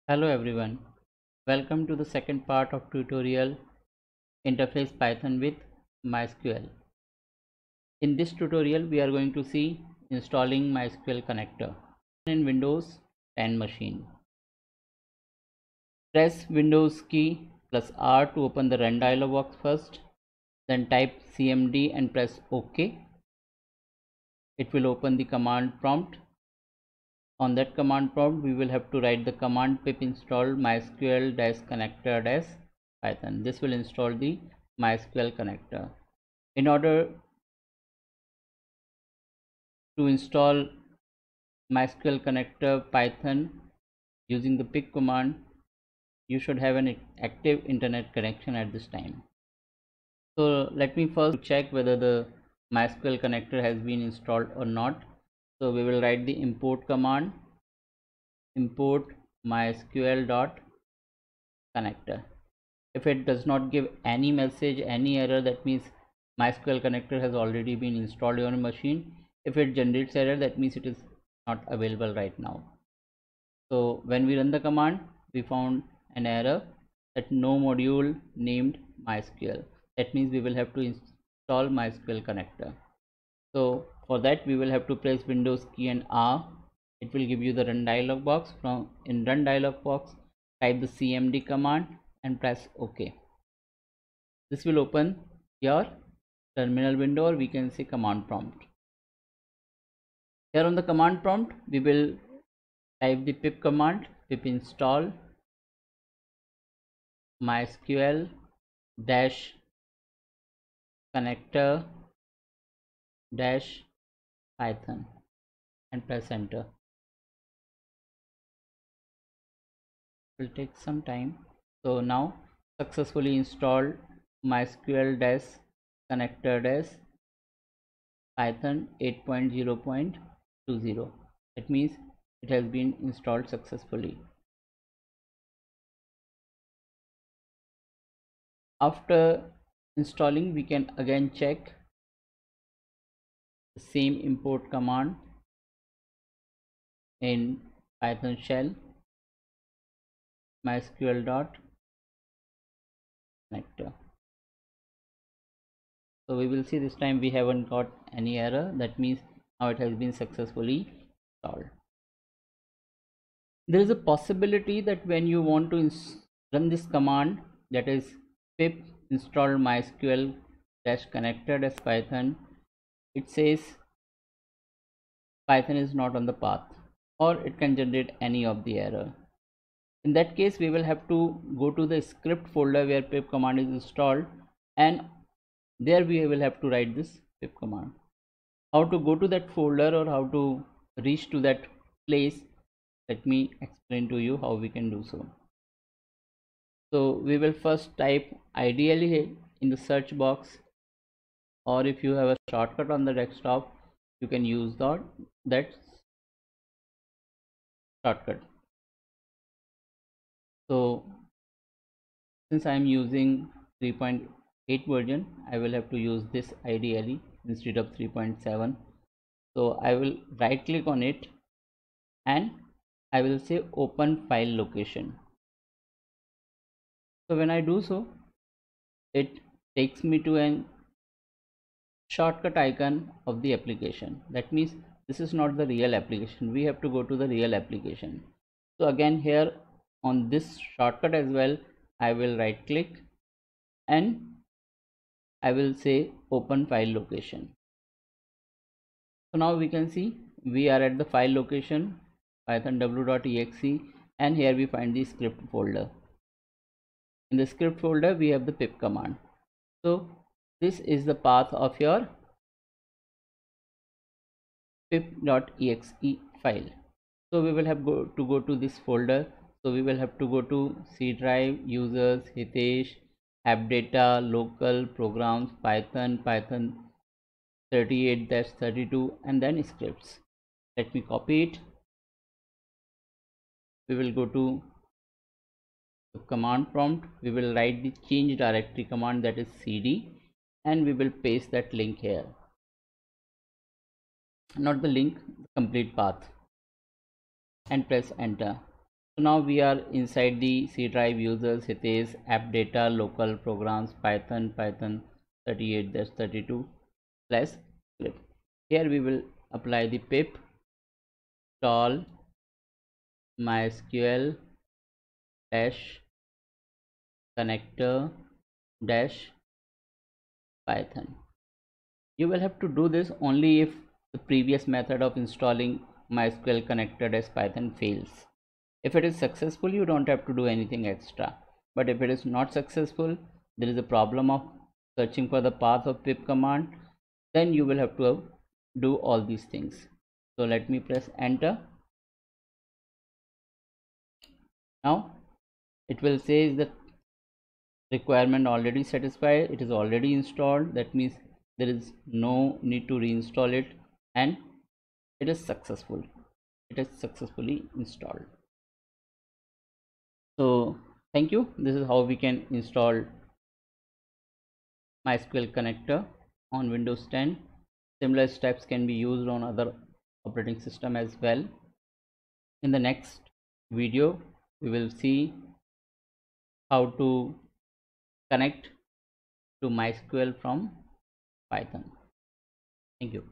Hello everyone, welcome to the second part of tutorial Interface Python with MySQL. In this tutorial we are going to see installing MySQL connector in Windows 10 machine. Press Windows key plus R to open the Run dialog box first, then type CMD and press OK. It will open the command prompt. On that command prompt we will have to write the command pip install mysql-connector-python. This will install the MySQL connector. In order to install MySQL connector Python using the pip command, you should have an active internet connection at this time. So let me first check whether the MySQL connector has been installed or not. So we will write the import command, import mysql.connector. If it does not give any message, any error, that means MySQL connector has already been installed on your machine. If it generates error, that means it is not available right now. So when we run the command, we found an error that no module named MySQL. That means we will have to install MySQL connector. So for that we will have to press Windows key and R. It will give you the run dialog box. From in run dialog box, type the CMD command and press OK. This will open your terminal window, or we can say command prompt. Here on the command prompt we will type the pip command, pip install mysql dash connector dash python and press enter. It will take some time. So now successfully installed mysql dash connector dash python 8.0.20. that means it has been installed successfully. After installing, we can again check the same import command in Python shell mysql.connector. So we will see this time we haven't got any error. That means now it has been successfully installed. There is a possibility that when you want to run this command, that is pip install mysql dash connector dash python, it says Python is not on the path, or it can generate any of the error. In that case we will have to go to the script folder where pip command is installed, and there we will have to write this pip command. How to go to that folder or how to reach to that place, let me explain to you how we can do so. So we will first type, ideally in the search box, or if you have a shortcut on the desktop, you can use that shortcut. So since I am using 3.8 version, I will have to use this ideally instead of 3.7. So I will right click on it and I will say open file location. So when I do so, it takes me to an shortcut icon of the application. That means this is not the real application. We have to go to the real application. So again here on this shortcut as well, I will right click and I will say open file location. So now we can see we are at the file location python-w.exe, and here we find the script folder. In the script folder we have the pip command. So this is the path of your pip.exe file. So we will have to go to this folder. So we will have to go to C drive, users, Hitesh, app data, local, programs, python 38-32, and then scripts. Let me copy it. We will go to the command prompt. We will write the change directory command, that is cd, and we will paste that link here. Not the link, the complete path, and press enter. So now we are inside the C drive users. It is app data, local programs, Python 38-32 plus script. Here we will apply the pip install mysql dash connector dash python. You will have to do this only if the previous method of installing mysql connector dash python fails. If it is successful, you don't have to do anything extra. But if it is not successful, there is a problem of searching for the path of pip command, then you will have to do all these things. So let me press enter. Now it will say the requirement already satisfied, it is already installed. That means there is no need to reinstall it, and it is successful. It is successfully installed. So thank you. This is how we can install MySQL connector on Windows 10. Similar steps can be used on other operating system as well. In the next video, we will see how to connect to MySQL from Python. Thank you.